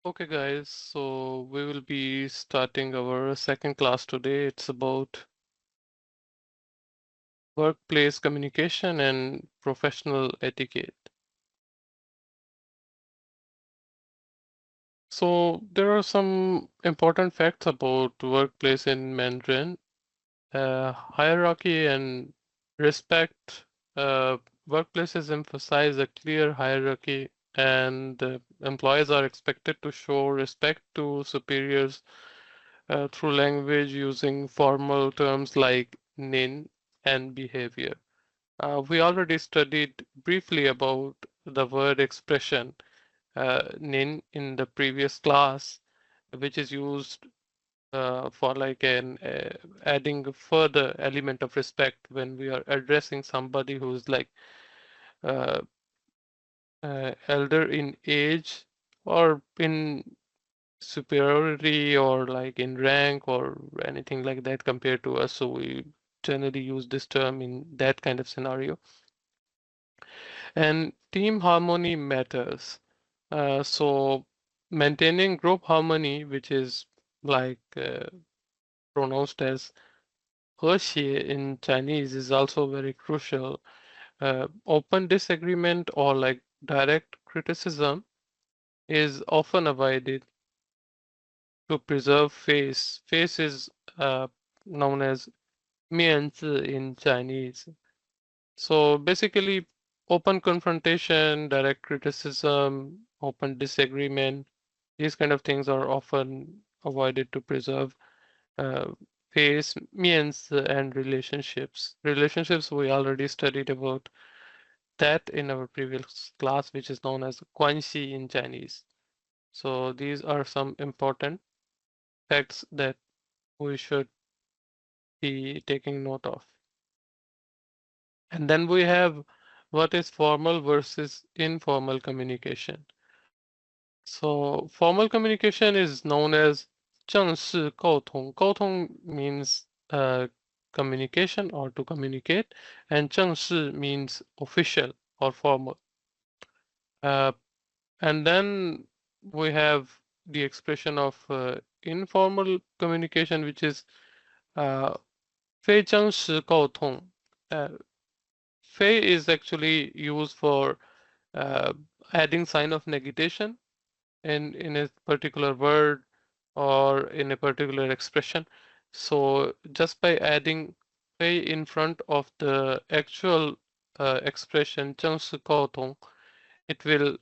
Okay, guys, so we will be starting our second class today. It's about workplace communication and professional etiquette. So there are some important facts about workplace in Mandarin. Hierarchy and respect. Uh, Workplaces emphasize a clear hierarchy, and employees are expected to show respect to superiors through language using formal terms like nin and behavior. We already studied briefly about the word expression nin in the previous class, which is used for like an adding a further element of respect when we are addressing somebody who's like uh, elder in age or in superiority or like in rank or anything like that compared to us. So we generally use this term in that kind of scenario. And team harmony matters. So maintaining group harmony, which is like pronounced as 和谐 in Chinese, is also very crucial. Open disagreement or like direct criticism is often avoided to preserve face. Face is uh, known as 面子 in Chinese. So basically, open confrontation, direct criticism, open disagreement, these kind of things are often avoided to preserve uh, face, 面子, and relationships. Relationships, we already studied about that in our previous class, which is known as 关系 in Chinese. So these are some important facts that we should be taking note of. And then we have what is formal versus informal communication. So formal communication is known as 正式沟通. 沟通 means communication or to communicate, and 正式 means official or formal. Uh, and then we have the expression of informal communication, which is 非正式沟通. Fei is actually used for uh, adding sign of negation in a particular word or in a particular expression. So just by adding fei in front of the actual expression 正式沟通, it will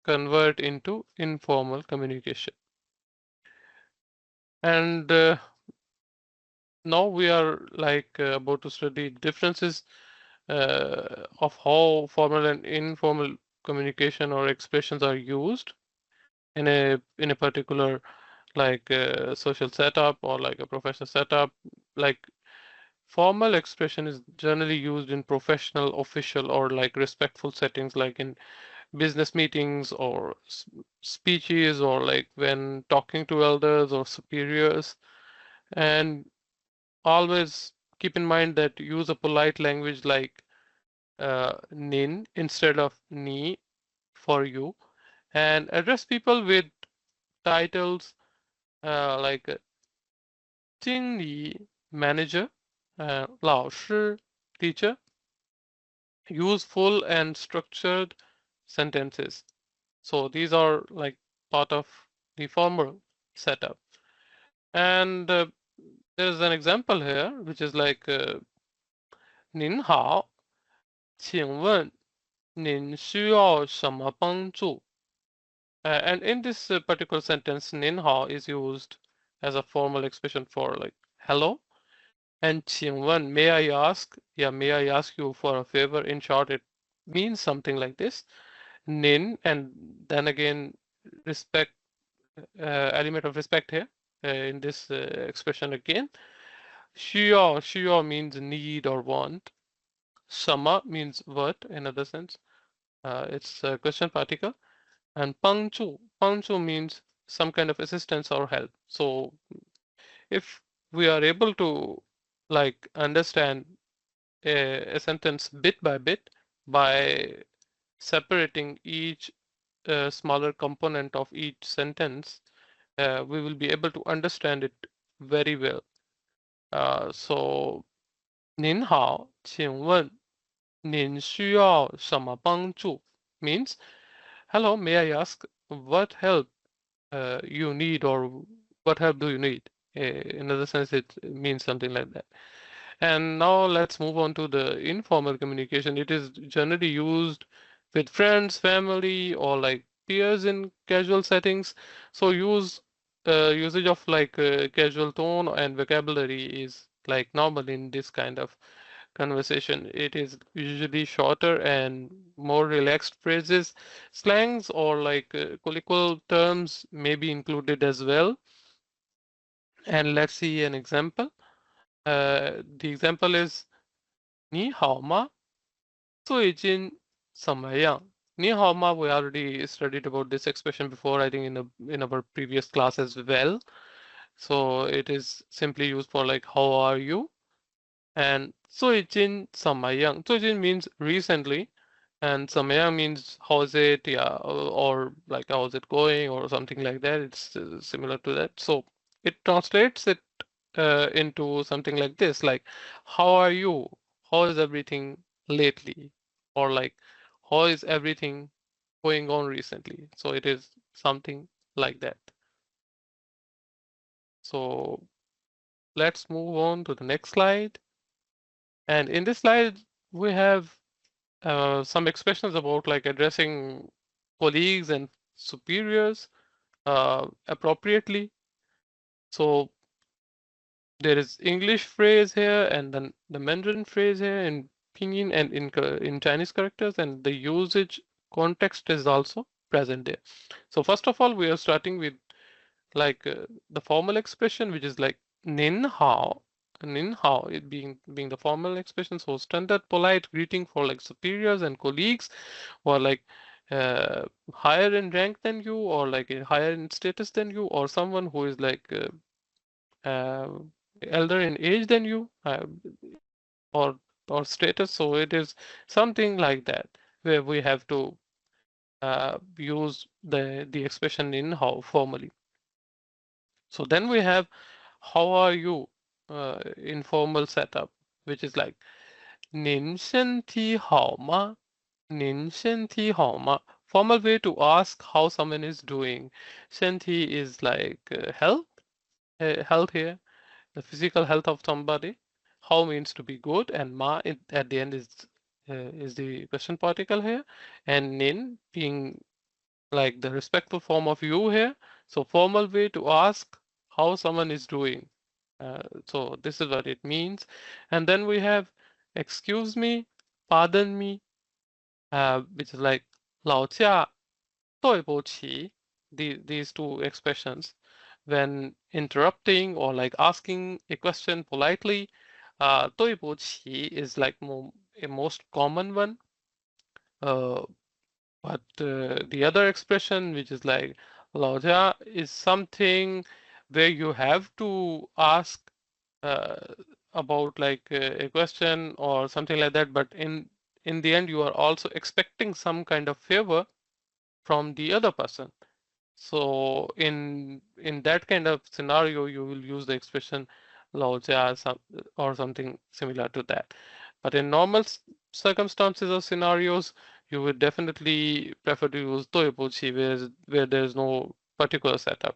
convert into informal communication. And now we are like about to study differences of how formal and informal communication or expressions are used in a particular like social setup or like a professional setup. Like formal expression is generally used in professional, official, or like respectful settings, like in business meetings or speeches, or like when talking to elders or superiors. And always keep in mind that use a polite language like nin instead of ni for you, and address people with titles like 经理 manager, 老师 teacher. Use full and structured sentences. So these are like part of the formal setup. And there's an example here, which is like 您好，请问您需要什么帮助? And in this particular sentence, 您好 is used as a formal expression for like hello. And 请问, may I ask? Yeah, may I ask you for a favor? In short, it means something like this. Nin, and then again, respect, element of respect here in this expression again. 需要 means need or want. 什么 means what in other sense. It's a question particle. And 帮助 means some kind of assistance or help. So if we are able to like understand a sentence bit by bit by separating each smaller component of each sentence, we will be able to understand it very well. So 您好，请问您需要什么帮助 means hello, may I ask what help you need or what help do you need? In other sense, it means something like that. And now let's move on to the informal communication. It is generally used with friends, family, or like peers in casual settings. So usage of like casual tone and vocabulary is like normal in this kind of conversation. It is usually shorter and more relaxed phrases. Slangs or like colloquial terms may be included as well. And let's see an example. The example is 你好吗？最近怎么样？你好吗? We already studied about this expression before, I think in our previous class as well. So it is simply used for like how are you? And 最近怎么样?最近 means recently, and 怎么样 means how's it, yeah, or like how's it going or something like that. It's similar to that. So it translates it into something like this, like how are you? How is everything lately? Or like how is everything going on recently? So it is something like that. So let's move on to the next slide. And in this slide, we have some expressions about like addressing colleagues and superiors appropriately. So there is English phrase here and then the Mandarin phrase here in Pinyin and in Chinese characters, and the usage context is also present there. So first of all, we are starting with like the formal expression, which is like nin hao. Nin hao, it being the formal expression, so standard polite greeting for like superiors and colleagues, or like uh, higher in rank than you, or like higher in status than you, or someone who is like uh, elder in age than you, or status. So it is something like that where we have to use the expression in how formally. So then we have how are you informal setup, which is like 您身体好吗?您身体好吗? Formal way to ask how someone is doing. 身体 is like health, health here, the physical health of somebody. How means to be good, and ma at the end is the question particle here, and nin being like the respectful form of you here. So formal way to ask how someone is doing. So this is what it means. And then we have excuse me, pardon me, which is like 老家对不起. These two expressions when interrupting or like asking a question politely. 对不起 is like a most common one. Uh, but the other expression, which is like 老家, is something where you have to ask uh, about like a question or something like that. But in the end, you are also expecting some kind of favor from the other person. So in that kind of scenario, you will use the expression 老家 or something similar to that. But in normal circumstances or scenarios, you would definitely prefer to use 对不起 where there's no particular setup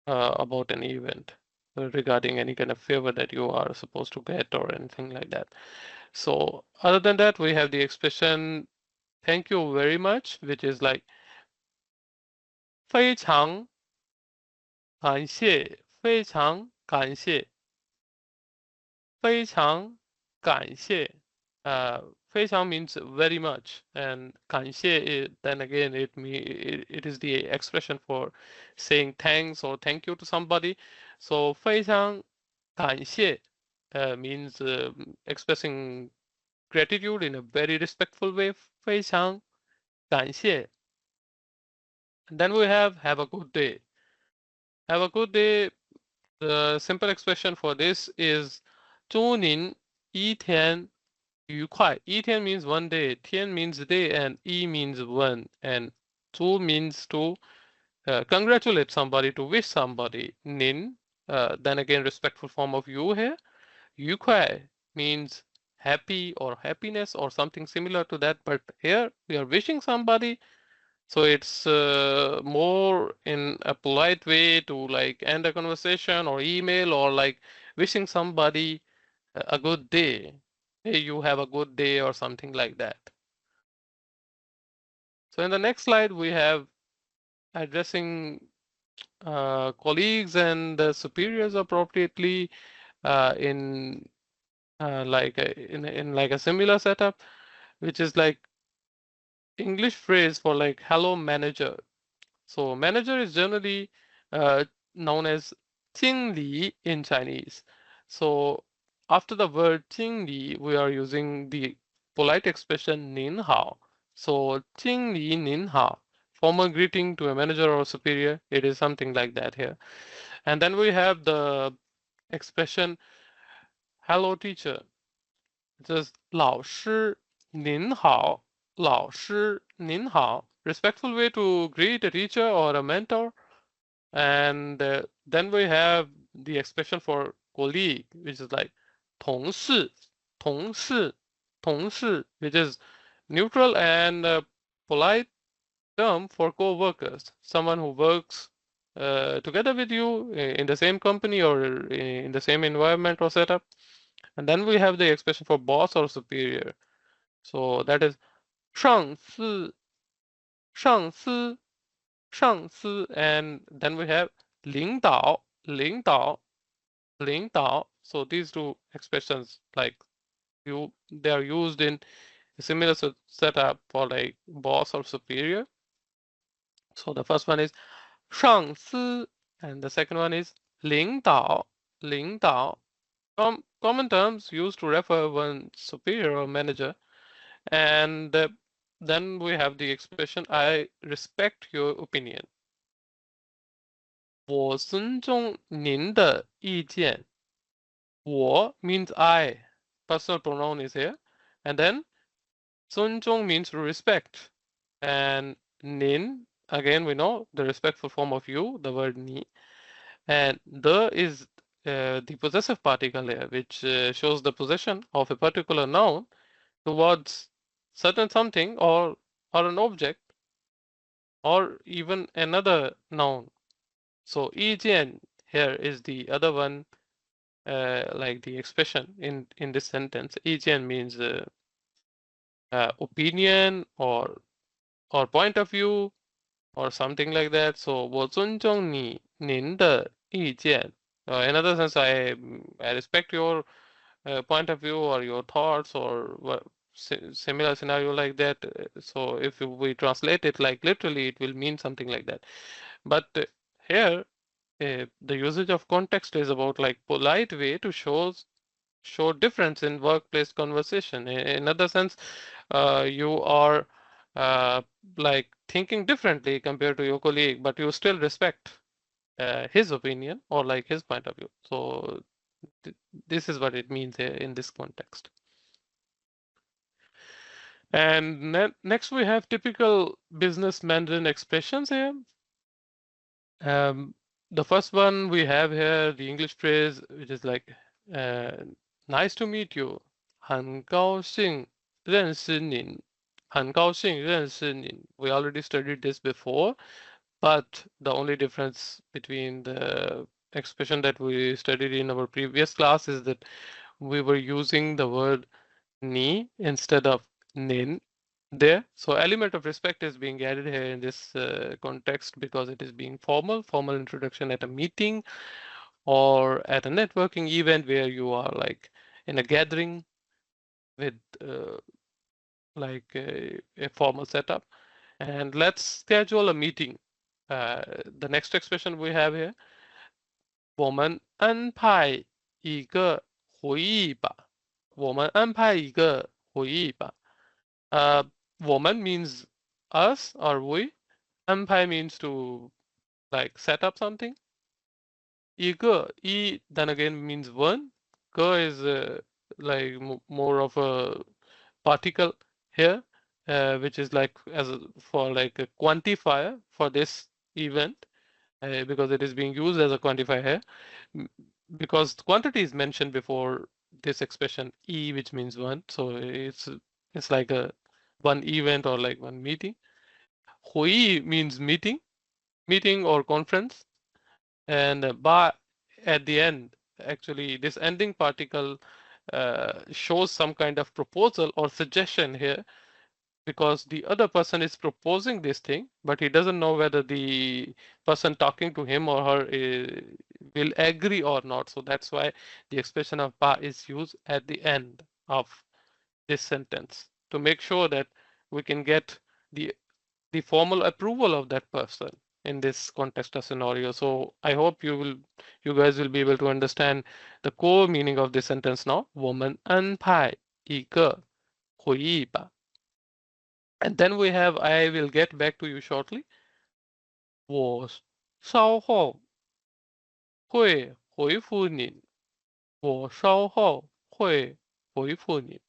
about an event regarding any kind of favor that you are supposed to get or anything like that. So other than that, we have the expression thank you very much, which is like 非常感谢，非常感谢，非常感谢。非常 means very much, and 感谢 then again it is the expression for saying thanks or thank you to somebody. So 非常感谢 means expressing gratitude in a very respectful way. 非常感谢. And then we have a good day. Have a good day. The simple expression for this is 祝您一天愉快. 一天 means one day, 天 means day, and 一 means one, and 祝 means to congratulate somebody, to wish somebody. Nin, then again, respectful form of you here. Yu kuai means happy or happiness or something similar to that. But here we are wishing somebody. So it's more in a polite way to like end a conversation or email or like wishing somebody a good day. Hey, you have a good day or something like that. So in the next slide, we have addressing colleagues and superiors appropriately in in like a similar setup, which is like English phrase for like hello manager. So manager is generally uh, known as 经理 in Chinese. So after the word 经理, we are using the polite expression 您好. So 经理您好, formal greeting to a manager or superior. It is something like that here. And then we have the expression hello teacher. Just 老师您好,respectful way to greet a teacher or a mentor. And then we have the expression for colleague, which is like 同事,which is neutral and polite term for co-workers, someone who works together with you in the same company or in the same environment or setup. And then we have the expression for boss or superior. So that is 上司,and then we have 领导,So these two expressions, like they are used in a similar setup for like boss or superior. So the first one is 上司, and the second one is 领导. Common terms used to refer one superior or manager. And then we have the expression I respect your opinion. 我尊重您的意见.我 means I. Personal pronoun is here. And then 尊重 means respect. And 您, again, we know the respectful form of you, the word 你. And the is the possessive particle here, which shows the possession of a particular noun towards certain something or an object or even another noun. So 意见 here is the other one, like the expression in this sentence. 意见 means opinion or point of view or something like that. So 我尊重您的意见. In other sense, I respect your point of view or your thoughts or similar scenario like that. So if we translate it like literally, it will mean something like that. But here, the usage of context is about like polite way to show difference in workplace conversation. In other sense, you are uh, like thinking differently compared to your colleague, but you still respect his opinion or like his point of view. So this is what it means here in this context. And next we have typical business Mandarin expressions here. Um, the first one we have here, the English phrase, which is like, uh, nice to meet you. 很高兴认识您.We already studied this before, but the only difference between the expression that we studied in our previous class is that we were using the word ni instead of nin there. So element of respect is being added here in this context because it is being formal introduction at a meeting or at a networking event where you are like in a gathering with like a formal setup. And let's schedule a meeting. The next expression we have here, 我们安排一个会议吧.我们安排一个会议吧. Woman means us or we. Anpai means to like set up something. 一个, then again means one. 个 is like more of a particle here. which is like for like a quantifier for this event, because it is being used as a quantifier here, because quantity is mentioned before this expression e, which means one. So it's like a one event or like one meeting. Hui means meeting or conference, and ba at the end. Actually, this ending particle shows some kind of proposal or suggestion here, because the other person is proposing this thing, but he doesn't know whether the person talking to him or her will agree or not. So that's why the expression of ba is used at the end of this sentence to make sure that we can get the the formal approval of that person in this context or scenario. So I hope you guys will be able to understand the core meaning of this sentence now. 我们安排一个会议吧。And then we have I will get back to you shortly. 我稍后会回复您。我稍后会回复您。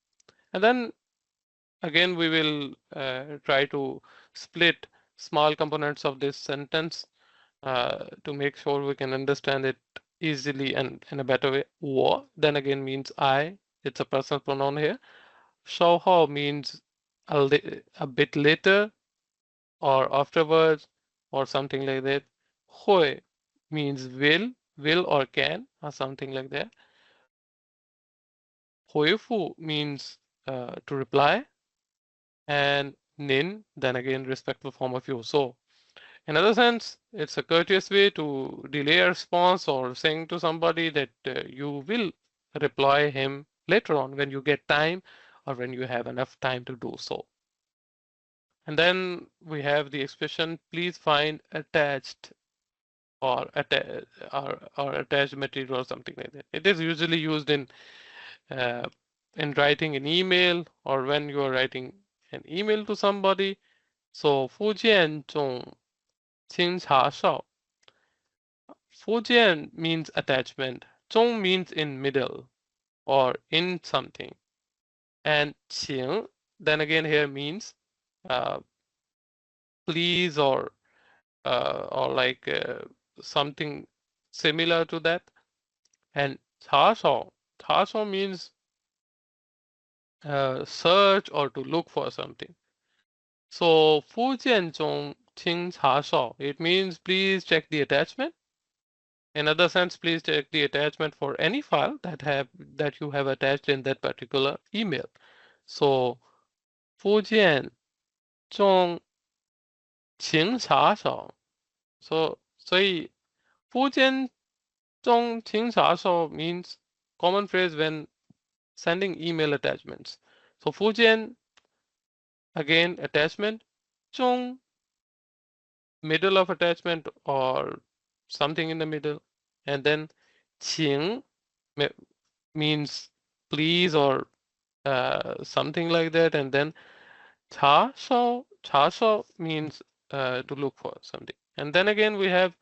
And then again we will try to split small components of this sentence to make sure we can understand it easily and in a better way. 我 then again means I. It's a personal pronoun here. 稍后 means a bit later or afterwards or something like that. 会 means will or can or something like that. 回复 means to reply, and nin then again respectful form of you. So in other sense, it's a courteous way to delay a response or saying to somebody that you will reply him later on when you get time or when you have enough time to do so. And then we have the expression please find attached or attached material or something like that. It is usually used uh, in writing an email or when you are writing an email to somebody. So 附件中请查找. Fujian means attachment. Zhong means in middle or in something. And qing then again here means uh, please or like something similar to that. And 查找 means search or to look for something. So 附件中请查找, it means please check the attachment. In other sense, please check the attachment for any file that you have attached in that particular email. So 附件中请查找. So 所以附件中请查找 means common phrase when sending email attachments. So 附件 again attachment, 中 middle of attachment or something in the middle, and then 请 means please or something like that, and then 查找 means to look for something. And then again we have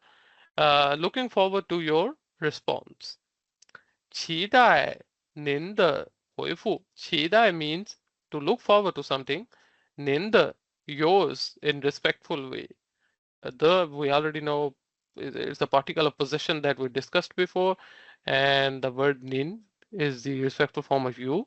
looking forward to your response. 期待您的回复.期待 means to look forward to something. 您的 yours in respectful way. The we already know is the particle of possession that we discussed before, and the word nin is the respectful form of you.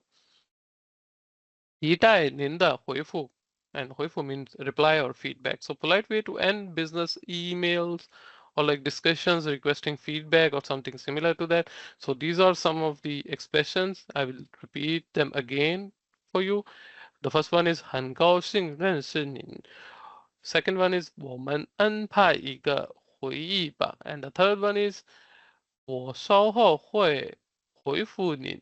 期待您的回复, and 回复 means reply or feedback. So polite way to end business emails or like discussions requesting feedback or something similar to that. So these are some of the expressions. I will repeat them again for you. The first one is 很高兴认识您. Second one is 我们安排一个会议吧. And the third one is 我稍后会回复您.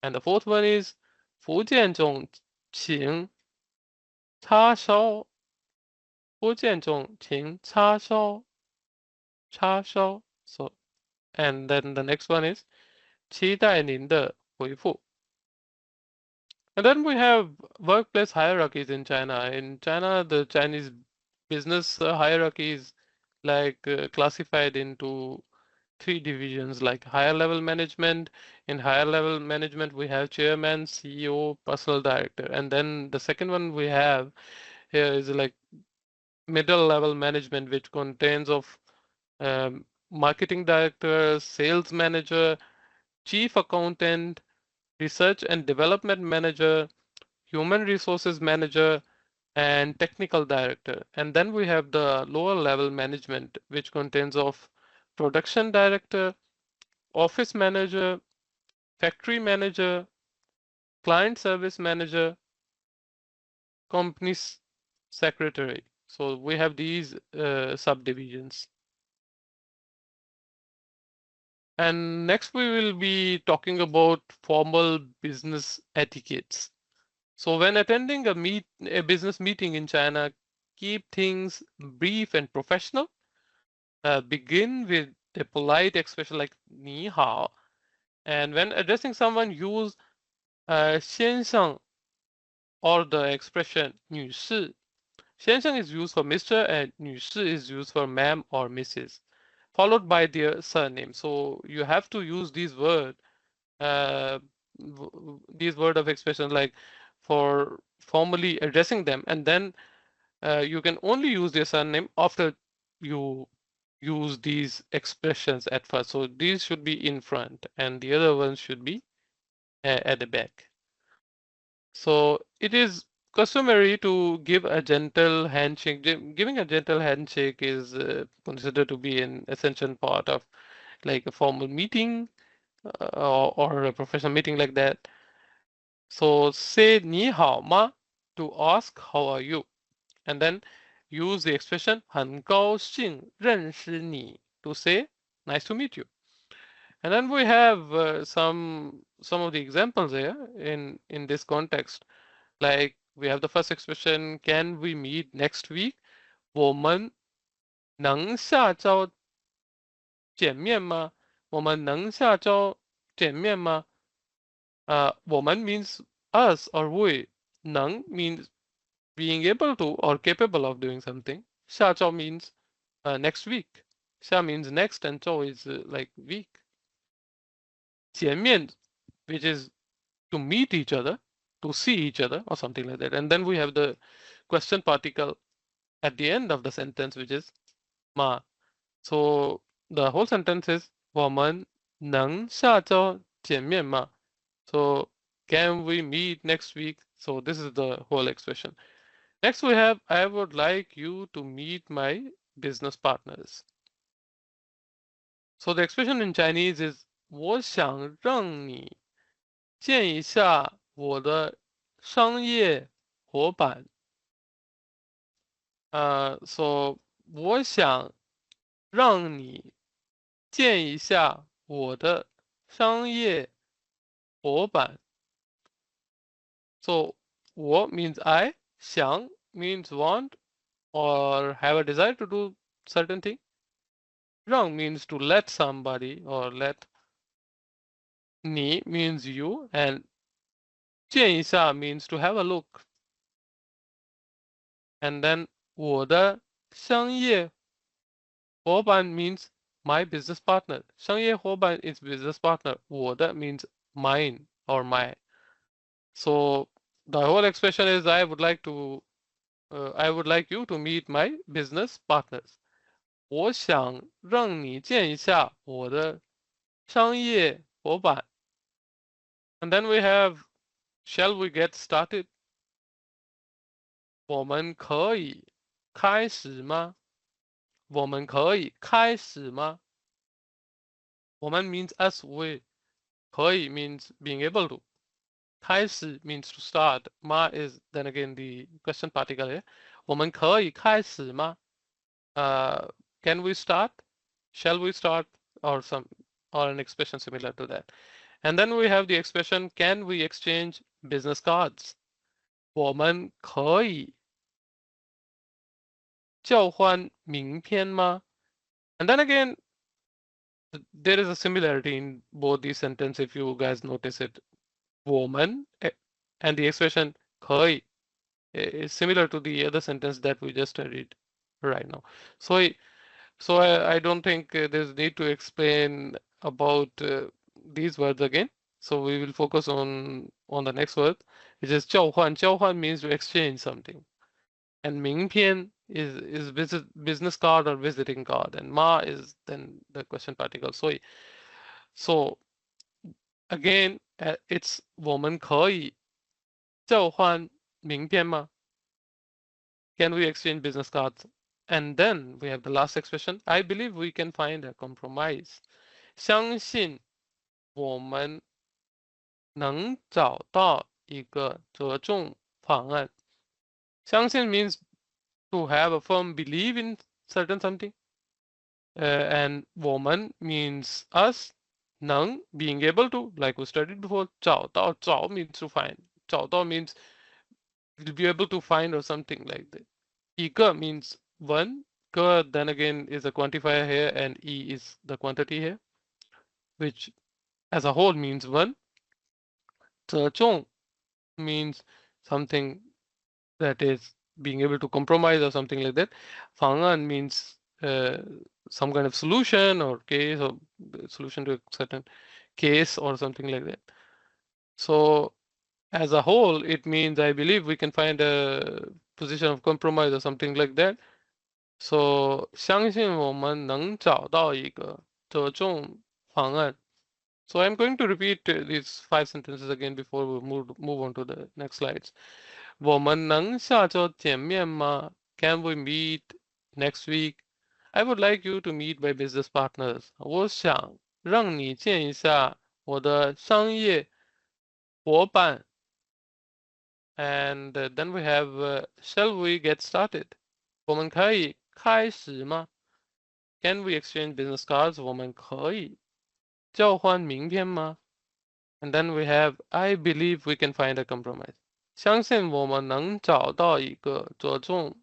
And the fourth one is 福建中请叉烧. 福建中请叉烧. So, and then the next one is 期待您的回复. And then we have workplace hierarchies in China. In China, the Chinese business hierarchy is like classified into three divisions like higher level management. In higher level management, we have chairman, CEO, personal director. And then the second one we have here is like middle level management, which contains of marketing director, sales manager, chief accountant, research and development manager, human resources manager, and technical director. And then we have the lower level management, which contains of production director, office manager, factory manager, client service manager, company secretary. So we have these subdivisions. And next we will be talking about formal business etiquettes. So when attending a business meeting in China, keep things brief and professional. Begin with a polite expression like 你好, and when addressing someone, use 先生 or the expression 女士. 先生 is used for Mr. and 女士 is used for ma'am or Mrs. followed by their surname. So you have to use uh, these word of expression like for formally addressing them, and then you can only use their surname after you use these expressions at first. So these should be in front and the other ones should be at the back. So it is customary to give a gentle handshake. Giving a gentle handshake is considered to be an essential part of like a formal meeting or a professional meeting like that. So say 你好吗 to ask how are you, and then use the expression 很高兴认识你 to say nice to meet you. And then we have some of the examples here in this context. Like we have the first expression, can we meet next week? 我们能下周见面吗？我们能下周见面吗？我们 means us or we. 能 means being able to or capable of doing something. 下周 means next week. 下 means next and 周 is like week. 见面 which is to meet each other, to see each other or something like that. And then we have the question particle at the end of the sentence, which is ma. So the whole sentence is 我们能下周见面吗? So can we meet next week? So this is the whole expression. Next we have I would like you to meet my business partners. So the expression in Chinese is 我想让你见一下我的商业伙伴。So 我想让你见一下我的商业伙伴。So 我 means I, 想 means want or have a desire to do certain thing. 让 means to let somebody or let. 你 means you, and 见一下 means to have a look. And then 我的商业伙伴 means my business partner. 商业伙伴 is business partner. 我的 means mine or my. So the whole expression is I would like you to meet my business partners. 我想让你见一下我的商业伙伴. And then we have, shall we get started? 我们可以开始吗？我们可以开始吗？我们 means us, we. 可以 means being able to. 开始 means to start. Ma is then again the question particle here. 我们可以开始吗? Can we start? Shall we start? Or an expression similar to that. And then we have the expression, can we exchange business cards? 我们可以交换名片吗? And then again, there is a similarity in both these sentences if you guys notice it. 我们 and the expression 可以 is similar to the other sentence that we just studied right now. So So I don't think there's need to explain about these words again. So we will focus on the next word, which is 交换. 交换 means to exchange something. And 名片 is business card or visiting card. And ma is then the question particle. So again, it's 我们可以交换名片吗? Can we exchange business cards? And then we have the last expression. I believe we can find a compromise. 相信我们能找到一个折中方案. 相信 means to have a firm belief in certain something. And 我们 means us. 能 being able to, like we studied before. 找到 means to find. 找到 means will be able to find or something like that. 一个 means one. 个 then again is a quantifier here, and e is the quantity here, which as a whole means one. 折中 means something that is being able to compromise or something like that. 方案 means some kind of solution or case or solution to a certain case or something like that. So as a whole, it means I believe we can find a position of compromise or something like that. So 相信我们能找到一个折中方案. So I'm going to repeat these 5 sentences again before we move on to the next slides. 我们能下周见面吗? Can we meet next week? I would like you to meet my business partners. 我想让你见一下我的商业伙伴. And then we have, shall we get started? 我们可以开始吗? Can we exchange business cards? 我们可以交换名片吗? And then we have, I believe we can find a compromise. 相信我们能找到一个折中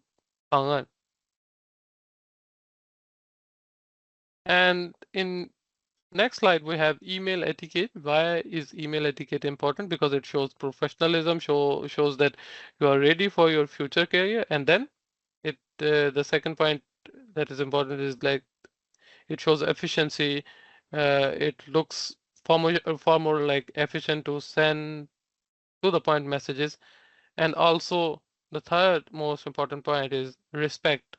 方案. And in next slide, we have email etiquette. Why is email etiquette important? Because it shows professionalism, shows that you are ready for your future career. And then the second point that is important is like it shows efficiency. It looks far more like efficient to send to the point messages. And also the third most important point is respect.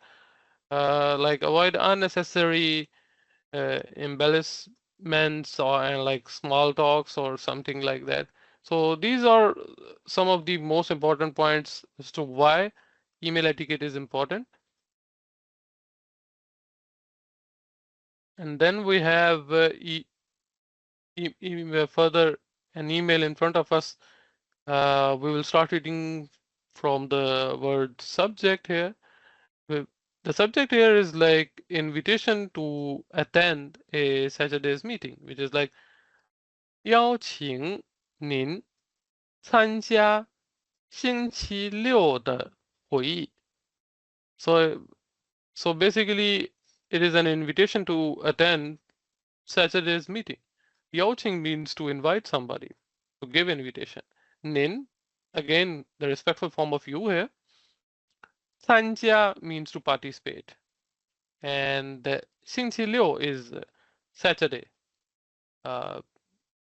Like avoid unnecessary embellishments or like small talks or something like that. So these are some of the most important points as to why email etiquette is important. And then we have further an email in front of us. We will start reading from the word subject here. The subject here is like invitation to attend a Saturday's meeting, which is like 邀请您参加星期六的会议. So basically, it is an invitation to attend Saturday's meeting. 邀请 means to invite somebody, to give invitation. 您, again, the respectful form of you here. 参加 means to participate. And 星期六 is Saturday.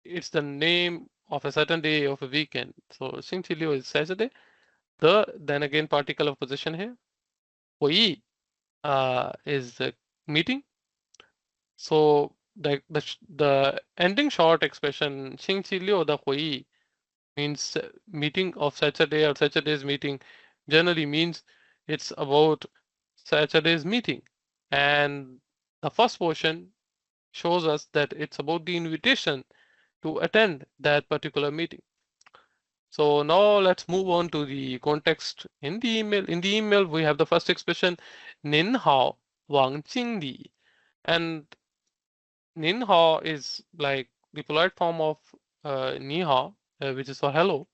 It's the name of a certain day of a weekend. So 星期六 is Saturday. Then again particle of position here. 会议 is the meeting. So the ending short expression 星期六的会议 means meeting of Saturday or Saturday's meeting generally means it's about Saturday's meeting. And the first portion shows us that it's about the invitation to attend that particular meeting. So now let's move on to the context in the email. In the email, we have the first expression, 您好, Wang Jingli. And 您好 is like the polite form of 你好, which is for hello.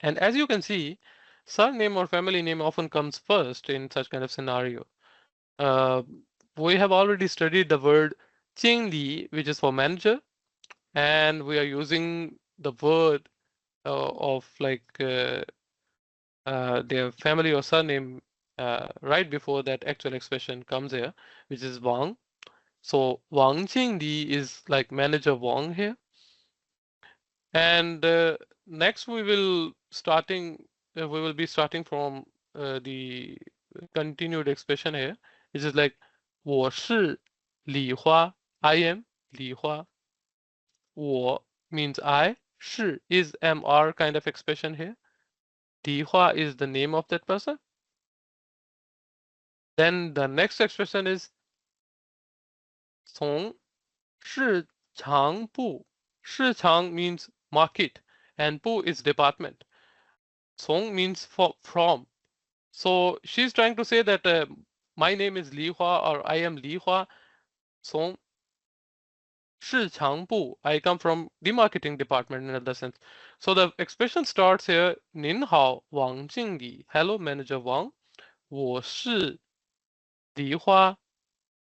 And as you can see, surname or family name often comes first in such kind of scenario. We have already studied the word 经理, which is for manager, and we are using the word of like their family or surname right before that actual expression comes here, which is Wang. So Wang Jingli is like manager Wang here. And next we will be starting from the continued expression here, which is like 我是李花, I am 李花. 我 means I, 是 is MR kind of expression here. 李花 is the name of that person. Then the next expression is 从市场部. 市场 means market and 部 is department. 从 means from. So she's trying to say that my name is Li Hua or I am Li Hua. 从市场部, I come from the marketing department in other sense. So the expression starts here. 您好, Wang Jingli. Hello, Manager Wang. 我是梨花.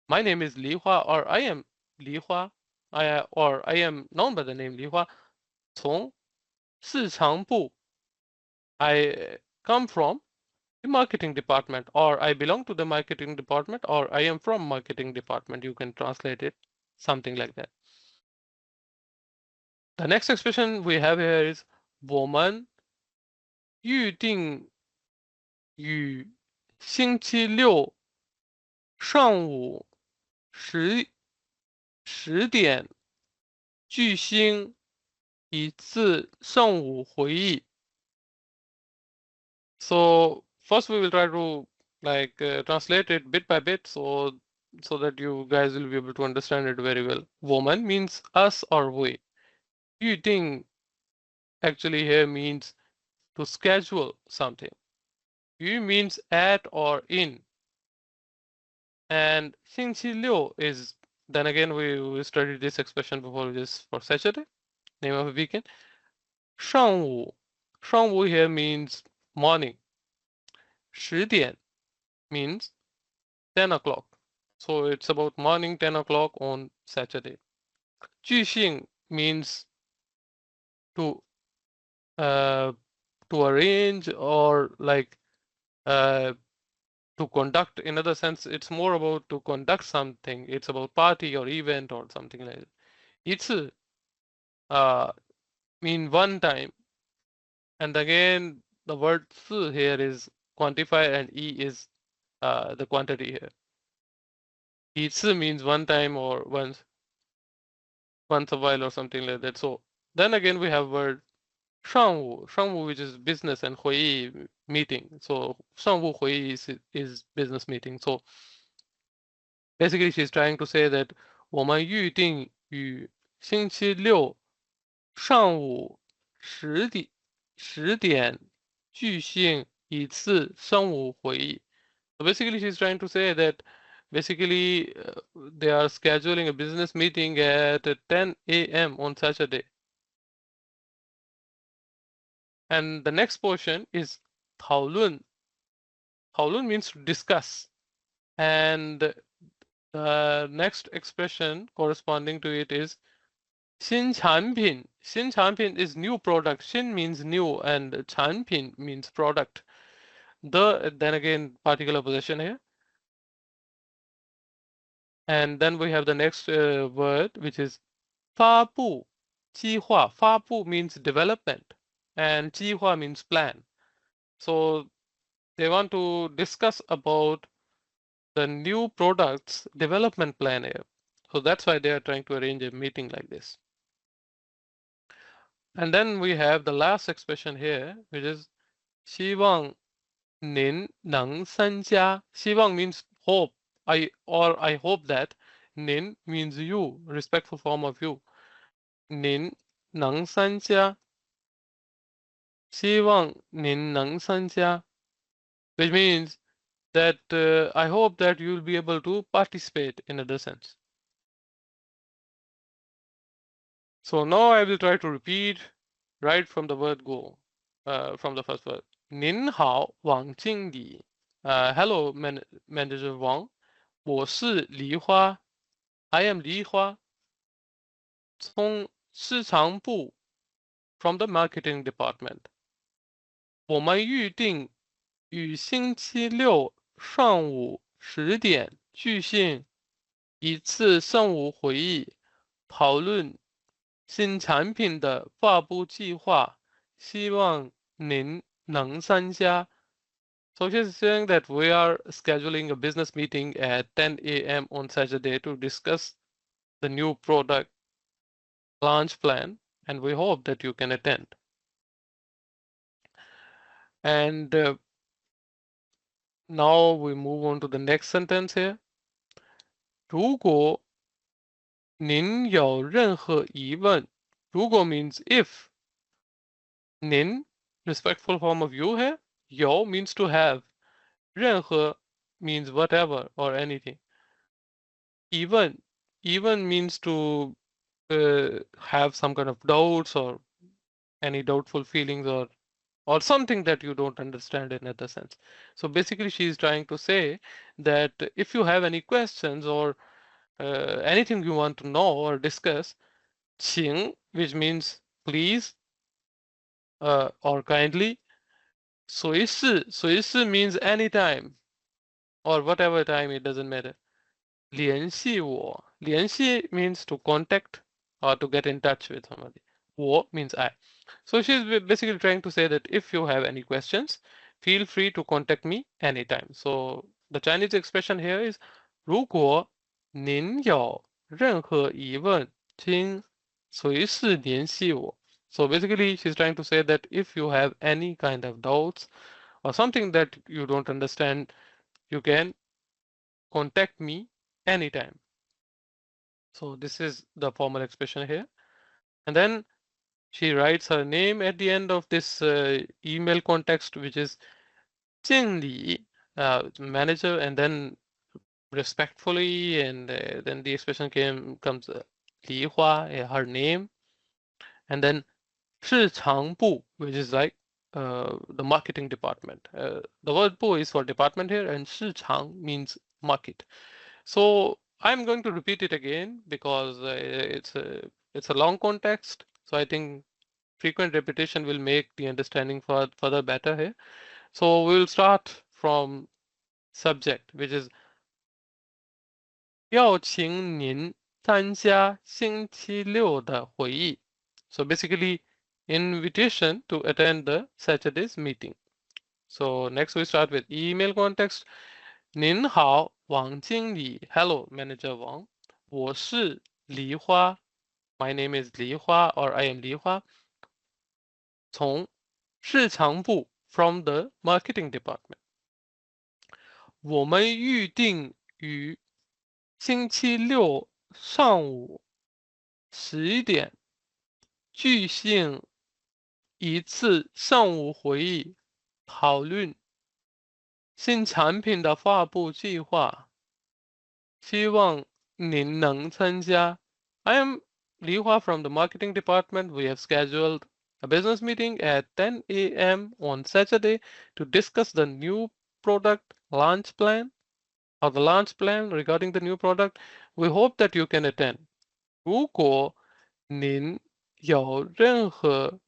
My name is Li Hua or I am Li Hua. I am known by the name Li Hua. 从市场部, I come from the marketing department, or I belong to the marketing department, or I am from marketing department. You can translate it something like that. The next expression we have here is 我们预定于星期六上午十点举行一次上午会议. So first we will try to like translate it bit by bit so that you guys will be able to understand it very well. Woman means us or we. 预定 actually here means to schedule something. 于 means at or in. And 星期六 is, then again we studied this expression before, just for Saturday, name of a weekend. 上午 here means morning. 十点 means 10 o'clock. So it's about morning 10 o'clock on Saturday. 举行 means to arrange or like to conduct. In other sense, it's more about to conduct something. It's about party or event or something like that. 一次 mean one time. And again, the word 次 here is quantify and e is the quantity here. 一次 means one time or once a while or something like that. So then again we have word 上午 which is business, and 会议 meeting. So 上午会议 is business meeting. So basically she's trying to say that 我们预定于星期六上午十点举行一次商务会议. So basically she's trying to say that basically they are scheduling a business meeting at 10 a.m. on Saturday. And the next portion is 讨论. 讨论 means to discuss. And the next expression corresponding to it is 新产品. 新产品 is new product. 新 means new and 产品 means product. Then again particular possession here. And then we have the next word, which is 发布计划. 发布 means development and 计划 means plan. So they want to discuss about the new products development plan here. So that's why they are trying to arrange a meeting like this. And then we have the last expression here, which is 希望您能参加. 希望 means hope. I hope that. 您 means you, respectful form of you. 您能参加. 希望您能参加, which means that I hope that you'll be able to participate in other sense. So now I will try to repeat right from the word go, from the first word. 您好, Wang Jingli. Hello, Manager Wang. 我是梨花. I am Li Hua. 从市场部 from the marketing department. 我们预定于星期六上午10点举行一次上午会议，讨论新产品的发布计划，希望您能参加。So she's saying that we are scheduling a business meeting at 10 a.m. on Saturday to discuss the new product launch plan, and we hope that you can attend. And now we move on to the next sentence here. 如果您有任何疑问，如果 means if, 您 respectful form of you here, 有 means to have, 任何 means whatever or anything. Even means to have some kind of doubts or any doubtful feelings or something that you don't understand in other sense. So basically she's trying to say that if you have any questions or anything you want to know or discuss, 请, which means please or kindly, 随时 means anytime or whatever time, it doesn't matter. 联系我，联系 means to contact or to get in touch with somebody. 我 means I. So she's basically trying to say that if you have any questions, feel free to contact me anytime. So the Chinese expression here is 如果您有任何疑问，请随时联系我. So basically she's trying to say that if you have any kind of doubts or something that you don't understand, you can contact me anytime. So this is the formal expression here. And then she writes her name at the end of this email context, which is 经理, manager, and then respectfully, and then the expression comes Li Hua, her name, and then 市场部, which is like the marketing department. The word 部 is for department here, and 市场 means market. So I'm going to repeat it again because it's a long context. So I think frequent repetition will make the understanding further better here. So we'll start from subject, which is 要请您参加星期六的会议. So basically, invitation to attend the Saturday's meeting. So next we start with email context. 您好，王经理. Hello, Manager Wang. 我是梨花. My name is Li Hua or I am Li Hua. 从市场部 from the marketing department. 我们预定于星期六上午11点举行一次上午会议，讨论新产品的发布计划。希望您能参加. I am Li Hua from the marketing department. We have scheduled a business meeting at 10 a.m. on Saturday to discuss the new product launch plan or the launch plan regarding the new product. We hope that you can attend. 如果您有任何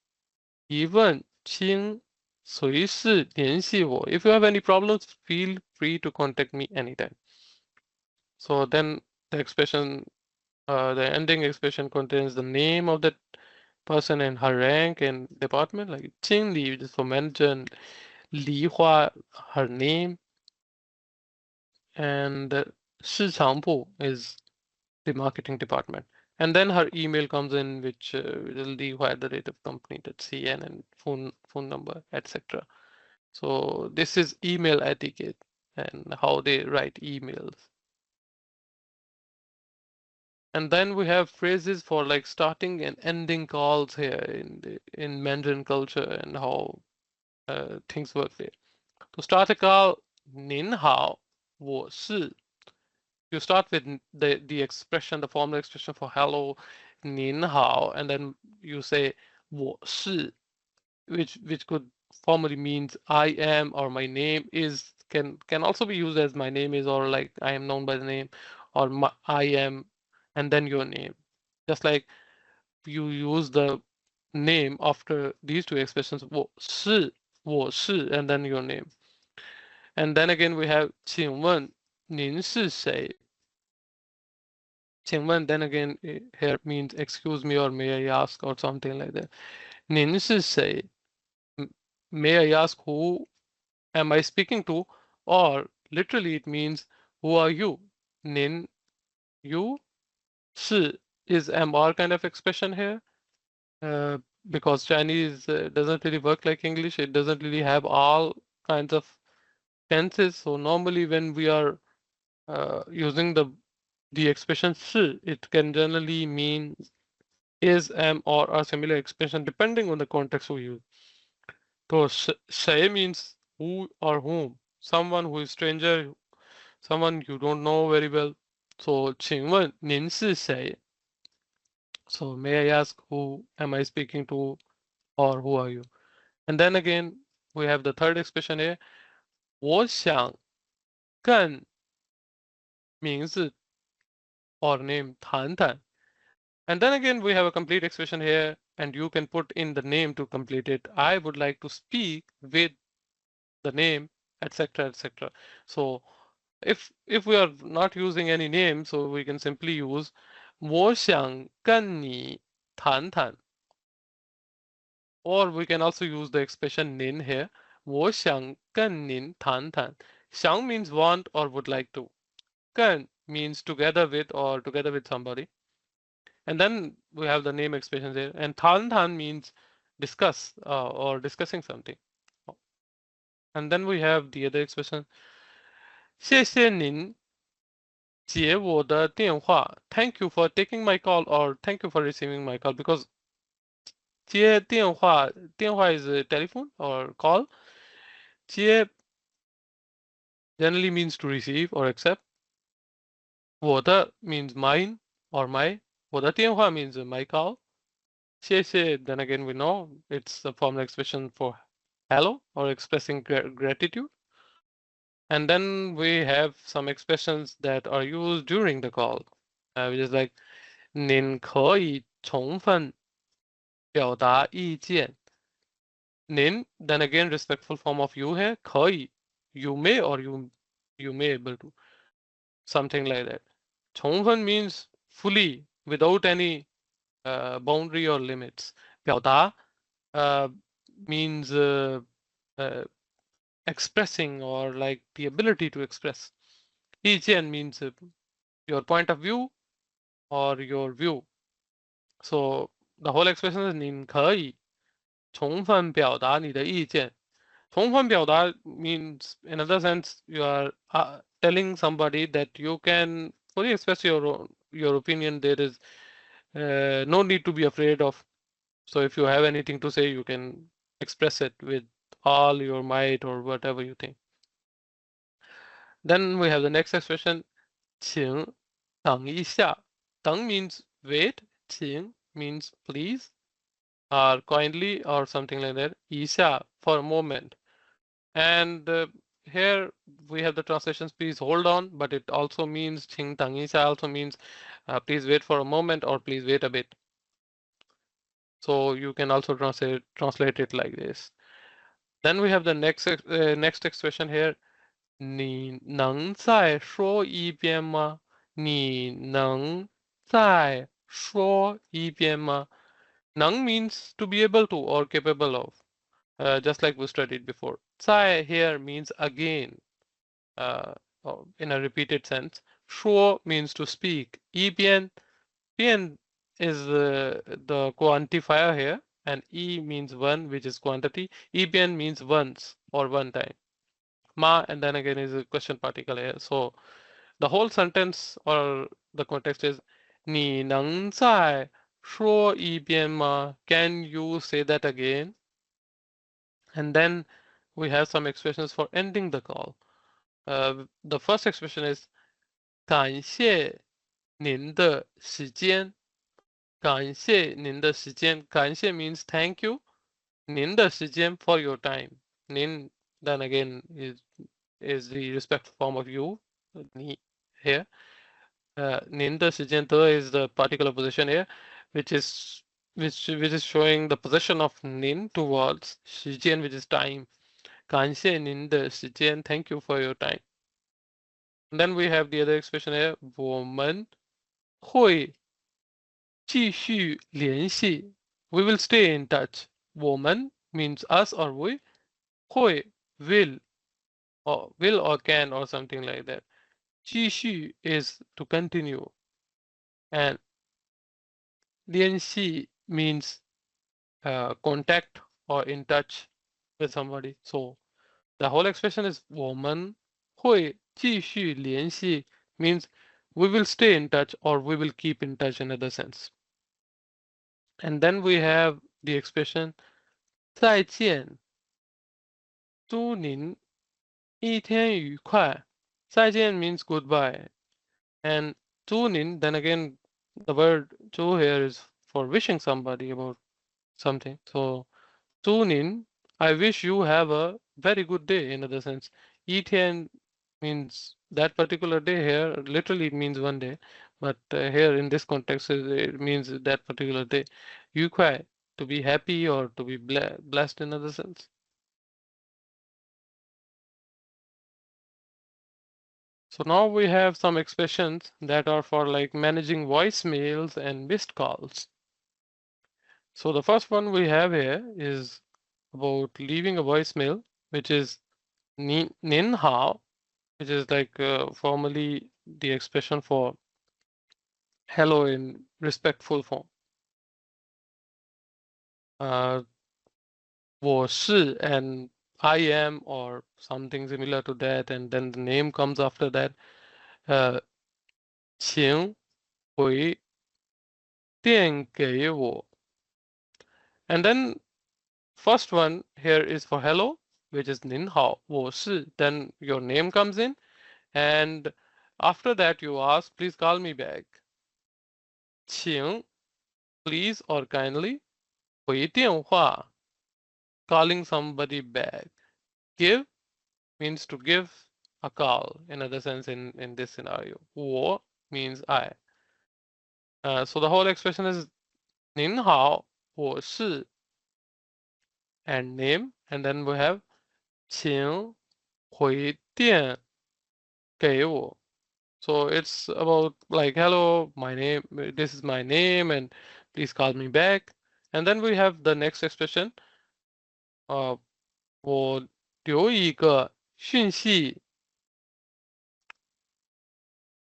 疑问，请随时联系我. If you have any problems, feel free to contact me anytime. So then the expression, the ending expression contains the name of the person and her rank and department, like 经理 which is for manager, and Li Hua, her name, and 市场部 is the marketing department. And then her email comes in, which will Li Hua at the rate of company.cn and phone number, etc. So this is email etiquette and how they write emails. And then we have phrases for like starting and ending calls here in Mandarin culture and how things work there. To start a call, 您好, 我是. You start with the expression, the formal expression for hello, 您好, and then you say 我是, which could formally means I am or my name is, can also be used as my name is or like I am known by the name or I am and then your name. Just like you use the name after these two expressions, 我是, and then your name. And then again we have 请问您是谁? 请问 then again here means excuse me or may I ask or something like that. 您是谁? May I ask who am I speaking to? Or literally it means who are you? 您 you 是 is am or kind of expression here. Uh, because Chinese doesn't really work like English. It doesn't really have all kinds of tenses. So normally when we are using the expression 是, it can generally mean is, am, or a similar expression depending on the context we use. So 谁 means who or whom, someone who is stranger, someone you don't know very well. So 请问您是谁? So may I ask who am I speaking to or who are you? And then again, we have the third expression here. 我想跟名字 or name 谈谈. And then again, we have a complete expression here, and you can put in the name to complete it. I would like to speak with the name, etc., etc. So if we are not using any name, so we can simply use 我想跟你谈谈. Or we can also use the expression 您 here. 我想跟您谈谈. 想 means want or would like to. 跟 means together with or together with somebody. And then we have the name expressions here. And 谈谈 means discuss or discussing something. And then we have the other expression. 谢谢您接我的电话. Thank you for taking my call or thank you for receiving my call because 接电话 is a telephone or call. 接 generally means to receive or accept. 我的 means mine or my. 我的电话 means my call. 谢谢 then again we know it's a formal expression for hello or expressing gratitude. And then we have some expressions that are used during the call, which is like 您可以充分表达意见. 您 then again respectful form of you here 可以 you may or you may able to something like that. 充分 means fully without any boundary or limits. 表达 means expressing or like the ability to express. 意见 means your point of view or your view. So the whole expression is 您可以充分表达你的意见. 充分表达 means in other sense you are telling somebody that you can fully express your opinion. There is no need to be afraid of. So if you have anything to say, you can express it with all your might or whatever you think. Then we have the next expression, 请等一下. 等 means wait, 请 means please, or kindly, or something like that. 一下 for a moment. And here we have the translations, please hold on, but it also means 请等一下 also means please wait for a moment or please wait a bit. So you can also translate it like this. Then we have the next expression here. 你能再说一遍吗? 你能再说一遍吗? 能 means to be able to or capable of, just like we studied before. 再 here means again, in a repeated sense. 说 means to speak. 一遍 Pian is the quantifier here, and E means one, which is quantity. Ebian means once or one time. Ma and then again is a question particle here. So the whole sentence or the context is 你能再说一遍吗? Can you say that again? And then we have some expressions for ending the call. The first expression is 感谢您的时间. 感谢您的时间. 感谢 means thank you. 您的时间 for your time. 您 then again is the respect form of you. 你 here. 您的时间的 is the particular position here, which is showing the position of nin towards 时间 which is time. 感谢您的时间. Thank you for your time. And then we have the other expression here. 我们会继续联系. We will stay in touch. 我们 means us or we. 会 will or can or something like that. 继续 is to continue. And 联系 means contact or in touch with somebody. So the whole expression is 我们会继续联系 means we will stay in touch or we will keep in touch in other sense. And then we have the expression 再见，祝您一天愉快. 再见 means goodbye. And 祝您, then again, the word 祝 here is for wishing somebody about something. So 祝您, I wish you have a very good day in other sense. 一天 means that particular day here literally means one day, but here in this context it means that particular day. 愉快 to be happy or to be blessed in other sense. So now we have some expressions that are for like managing voicemails and missed calls. So the first one we have here is about leaving a voicemail, which is 您好, which is like formally the expression for hello in respectful form. 我是 and I am or something similar to that, and then the name comes after that. 请回电给我. And then first one here is for hello, which is 您好,我是, then your name comes in, and after that you ask, please call me back. 请 please or kindly, 回电话 calling somebody back. Give means to give a call in other sense in this scenario. 我 means I. So the whole expression is 您好,我是 and name, and then we have 请回电给我. So it's about like, hello, my name, this is my name, and please call me back. And then we have the next expression. 我留一个讯息.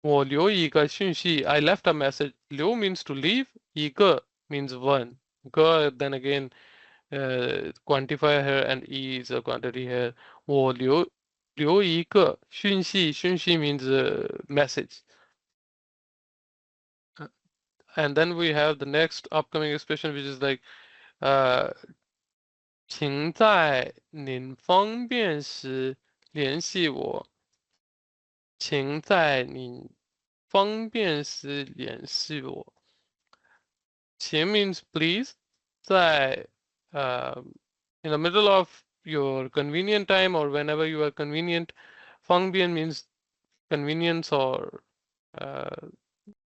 我留一个讯息. I left a message. 留 means to leave. 一个 means one. 个 then again quantifier here and e is a quantity here. 我留一个讯息. 讯息 means message. And then we have the next upcoming expression, which is like 请在您方便时联系我. 请在您方便时联系我. 请 means please. 在 in the middle of your convenient time or whenever you are convenient. 方便 means convenience or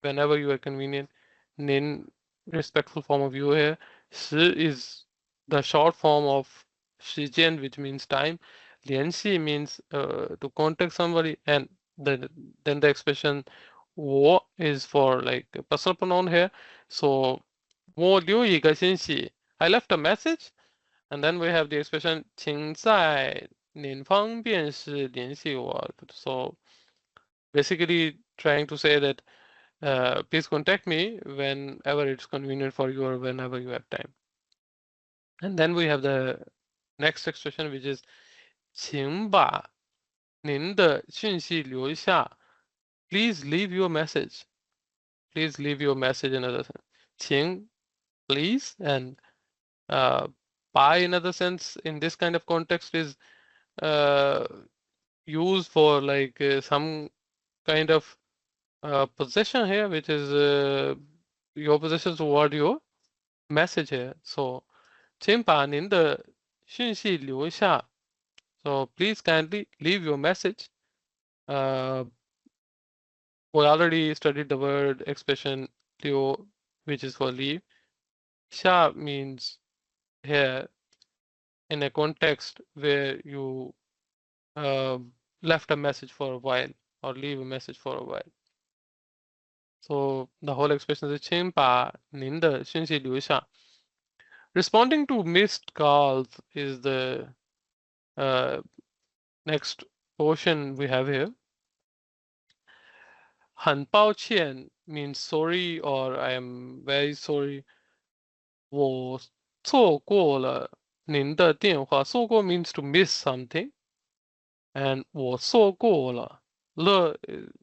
whenever you are convenient. 您 respectful form of you here. 时 is the short form of 时间, which means time. 联系 means to contact somebody, and then the expression 我 is for like a personal pronoun here. So 我留一个信息. I left a message, and then we have the expression 请在您方便时联系我. So basically trying to say that please contact me whenever it's convenient for you or whenever you have time. And then we have the next expression, which is 请把您的讯息留下. Please leave your message. Please leave your message in other sense. 请 please, and 把 in other sense in this kind of context is used for like some kind of possession here, which is your possession toward your message here. So 请把您的讯息留下. So please kindly leave your message. We already studied the word expression 留, which is for leave. 下 means here in a context where you uh, left a message for a while or leave a message for a while. So the whole expression is 请把您的讯息留下. Responding to missed calls is the uh, next portion we have here. 很抱歉 means sorry or I am very sorry. 我错过了您的电话.错过 means to miss something. And 我错过了.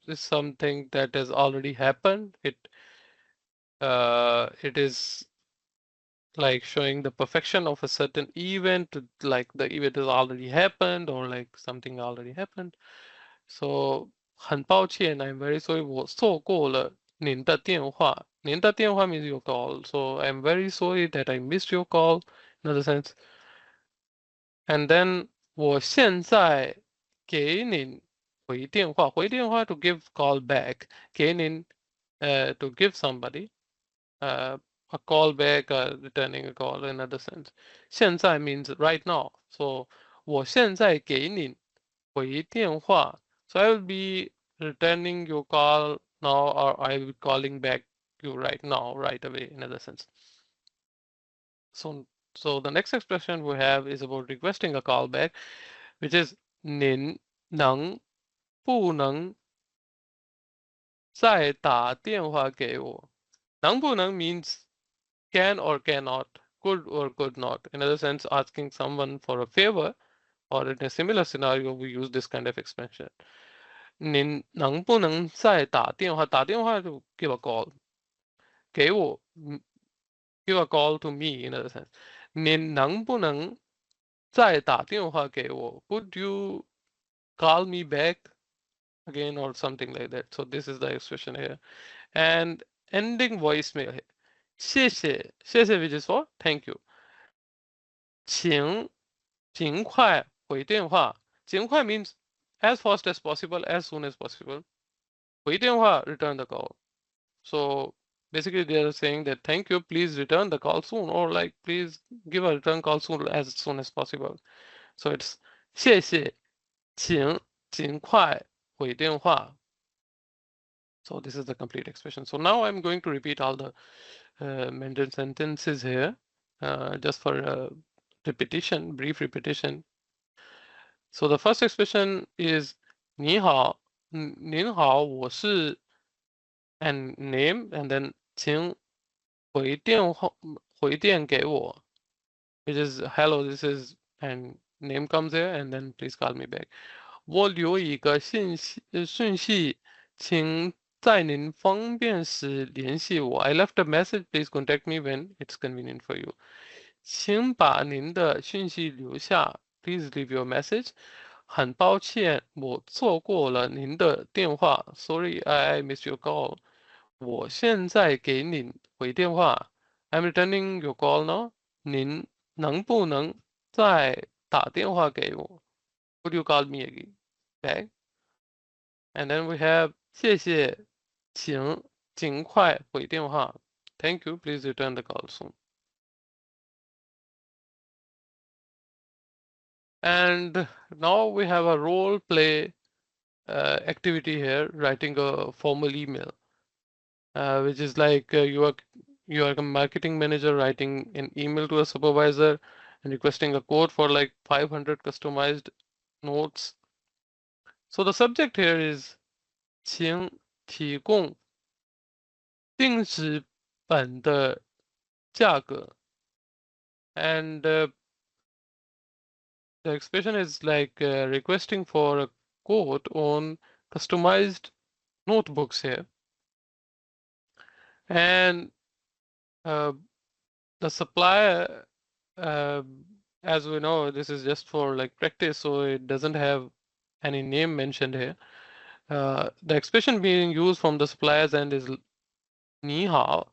Is something that has already happened. It is like showing the perfection of a certain event, like the event has already happened or like something already happened. So 很抱歉, I'm very sorry. 我错过了您的电话.您的电话 means your call. So I'm very sorry that I missed your call. In other sense. And then 我现在给您回电话. 回电话 to give call back. 给您 to give somebody a call back, returning a call in other sense. 现在 means right now. So 我现在给您回电话. So I will be returning your call now or I will be calling back you right now, right away in other sense. So the next expression we have is about requesting a callback, which is 您能不能再打电话给我? 能不能 means can or cannot, could or could not. In other sense, asking someone for a favor or in a similar scenario, we use this kind of expression. 您能不能再打电话? 打电话 to give a call. 给我 give a call to me in other sense. 您能不能再打电话给我? Could you call me back again or something like that? So this is the expression here. And ending voicemail here. 谢谢, which is for thank you. 请尽快回电话. 尽快 means as fast as possible, as soon as possible. 回电话 return the call. So basically they are saying that thank you, please return the call soon, or like please give a return call soon as possible. So it's 谢谢,请尽快回电话. So this is the complete expression. So now I'm going to repeat all the Mandarin sentences here, just for repetition, brief repetition. So the first expression is 您好,我是 and name and then 请回电给我, which is hello, this is and name comes here and then please call me back. 我留一个信息,请在您方便时联系我. I left a message. Please contact me when it's convenient for you. 请把您的讯息留下. Please leave your message. 很抱歉,我错过了您的电话. Sorry, I missed your call. 我现在给您回电话. I'm returning your call now. 您能不能再打电话给我? Could you call me again? Back? And then we have 谢谢,请尽快回电话. Thank you. Please return the call soon. And now we have a role play activity here, writing a formal email, which is like you are a marketing manager writing an email to a supervisor and requesting a quote for like 500 customized notes. So the subject here is 请提供定时本的价格. And the expression is like requesting for a quote on customized notebooks here. And the supplier, as we know, this is just for like practice, so it doesn't have any name mentioned here. The expression being used from the supplier's end is 你好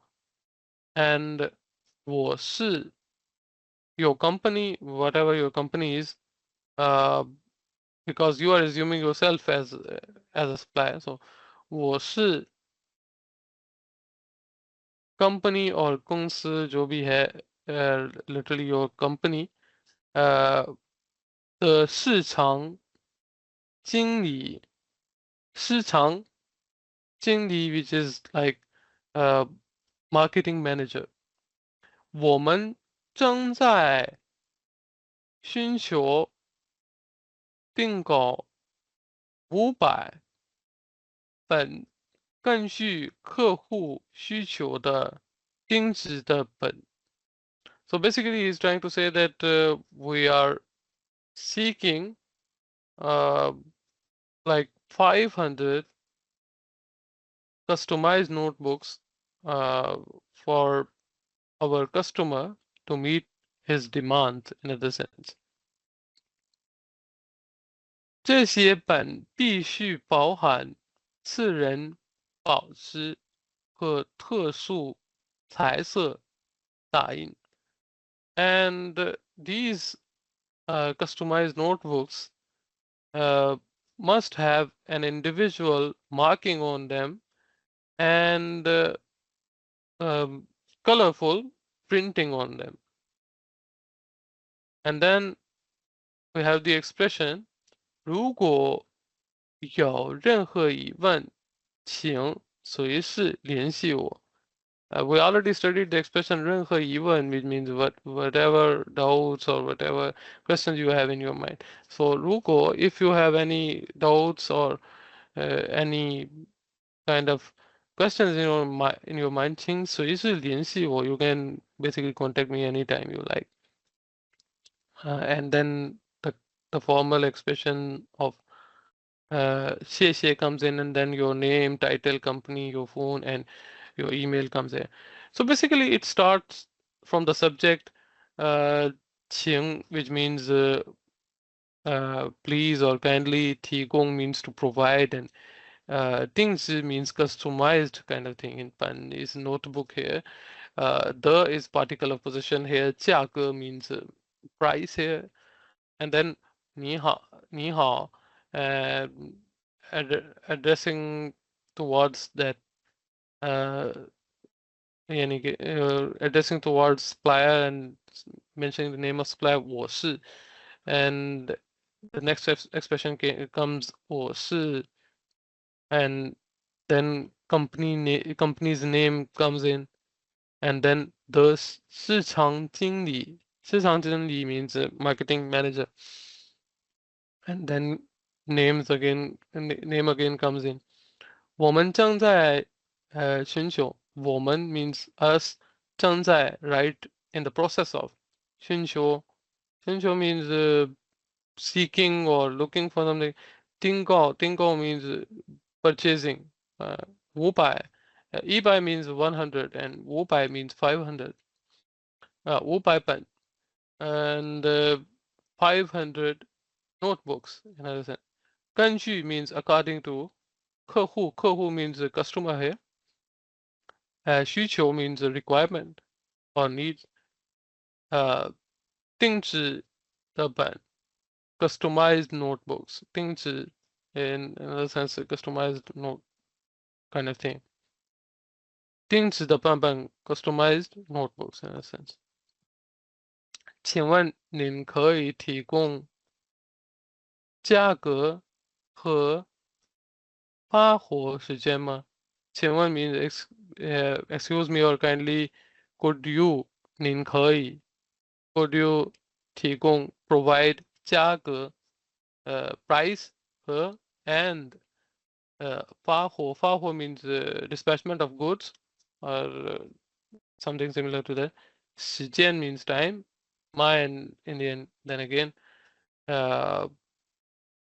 and 我是 your company, whatever your company is, because you are assuming yourself as a supplier. So 我是 company or 公司जो भी है, literally your company. 的市场经理，市场经理 which is like marketing manager。我们正在寻求订购500本根据客户需求的定制的本。So basically, he's trying to say that we are seeking uh, like 500 customized notebooks uh, for our customer to meet his demand in other sense. 这些本必须包含次人保湿和特殊彩色打印。And these customized notebooks uh, must have an individual marking on them and um, colorful printing on them. And then we have the expression 如果有任何疑问，请随时联系我。We already studied the expression 任何疑问, which means whatever doubts or whatever questions you have in your mind. So 如果 if you have any doubts or any kind of questions in your mind, 请随时联系我. You can basically contact me anytime you like. And then the formal expression of 谢谢 comes in, and then your name, title, company, your phone, and your email comes in. So basically, it starts from the subject, 请, which means please or kindly. 提供 means to provide, and 定制 means customized kind of thing. In Pan is notebook here. The is particle of possession here. 价格 means price here, and then 你好, uh, addressing towards that uh, addressing towards supplier and mentioning the name of supplier 我是, and the next expression comes 我是, and then company's name comes in, and then the 市场经理 means marketing manager, and then name again comes in. 我们正在寻求，我们 means us 正在 right in the process of 寻求 means seeking or looking for something. 订购 means purchasing. 500 100 means 100 and 500 means 500. 500本 and 500 notebooks in other sense. 根据 means according to. 客户 means customer here. 需求 means requirement or needs. 定制的本 customized notebooks. 定制 in another sense customized note kind of thing. 定制的版本 customized notebooks in a sense. 请问您可以提供价格和发货时间吗？请问 means excuse me or kindly could you 您可以 could you 提供 provide 价格price 和 and 发货 means dispatchment of goods or something similar to that. 时间 means time. My and Indian then again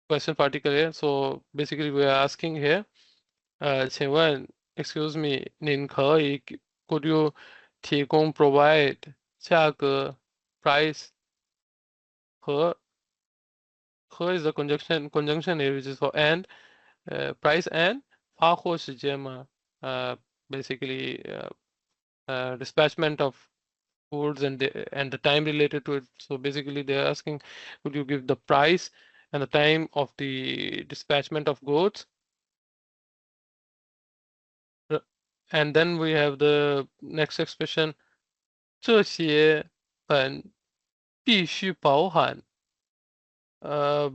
question particle here. So basically we are asking here 请问 excuse me 您可以 could you 提供 provide 价格 price 和 is the conjunction here which is for and price and 发货时间吗 basically dispatchment of goods and the time related to it. So basically they're asking would you give the price and the time of the dispatchment of goods. And then we have the next expression 这些本必须包含 uh,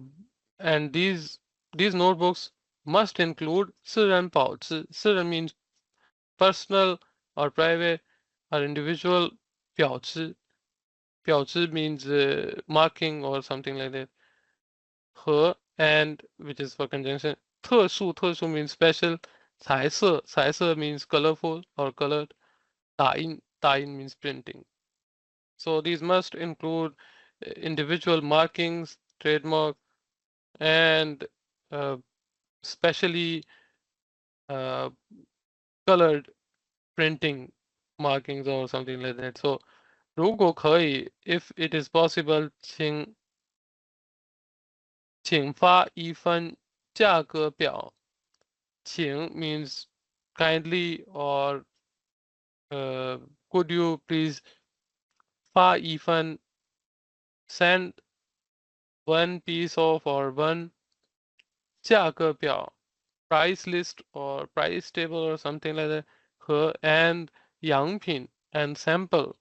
and these notebooks must include 私人保持私人 means personal or private or individual 表示 means marking or something like that 和 and which is for conjunction 特殊 means special 彩色 means colorful or colored 打印 means printing. So these must include individual markings, trademark, and uh, specially uh, colored printing markings or something like that. So 如果可以 if it is possible, 请发一份价格表。请 means kindly or could you please 发一份 send one piece of or one 价格表 price list or price table or something like that 和 and 样品 and sample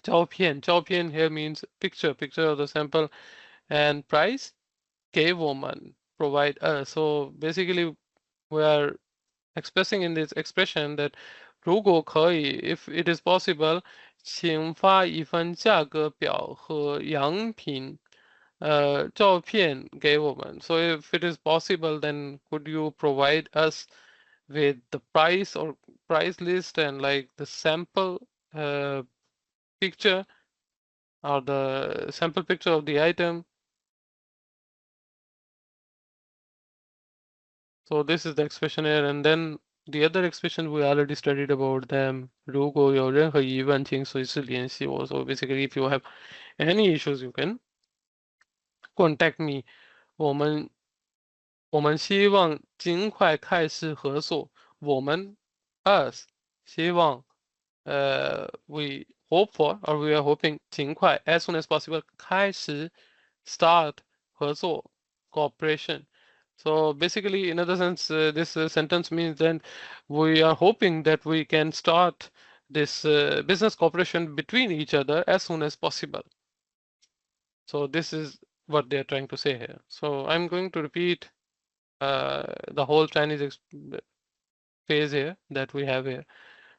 照片 here means picture of the sample and price 给我们 provide us. So basically we are expressing in this expression that 如果可以 if it is possible 请发一份价格表和样品照片给我们 so if it is possible then could you provide us with the price or price list and like the sample picture or the sample picture of the item. So this is the expression here, and then the other expression we already studied about them. 如果有任何疑问，请随时联系我. So basically, if you have any issues, you can contact me. 我们希望尽快开始合作。我们 us 希望we hope for or we are hoping 尽快 as soon as possible 开始 start 合作 cooperation. So basically, in other sense, this sentence means that we are hoping that we can start this business cooperation between each other as soon as possible. So this is what they are trying to say here. So I'm going to repeat the whole Chinese phase here that we have here.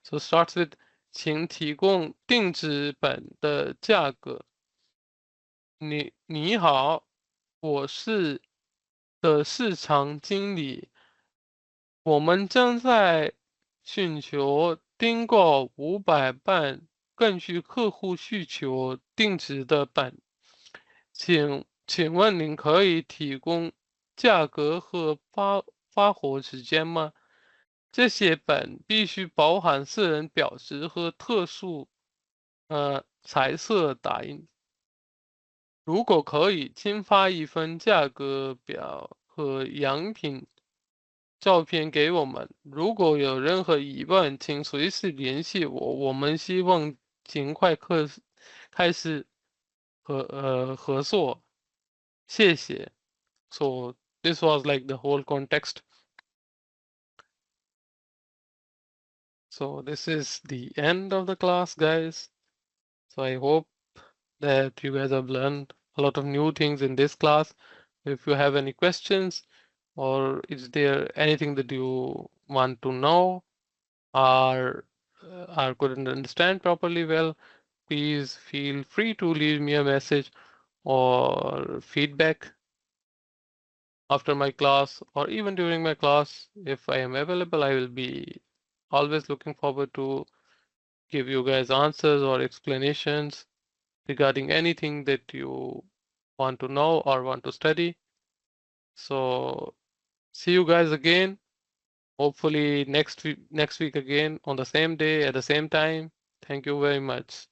So starts with 请提供定制本的价格。你好，我是的市场经理，我们将在寻求订购500本根据客户需求定制的本，请问您可以提供价格和发货时间吗？这些本必须包含私人表示和特殊彩色打印。如果可以，请发一份价格表和样品照片给我们。如果有任何疑问，请随时联系我。我们希望尽快开始合作。谢谢。So this was like the whole context. So this is the end of the class, guys. So I hope that you guys have learned a lot of new things in this class. If you have any questions, or is there anything that you want to know or couldn't understand properly well, please feel free to leave me a message or feedback after my class or even during my class. If I am available, I will be always looking forward to give you guys answers or explanations regarding anything that you want to know or want to study. So see you guys again. Hopefully next week again on the same day at the same time. Thank you very much.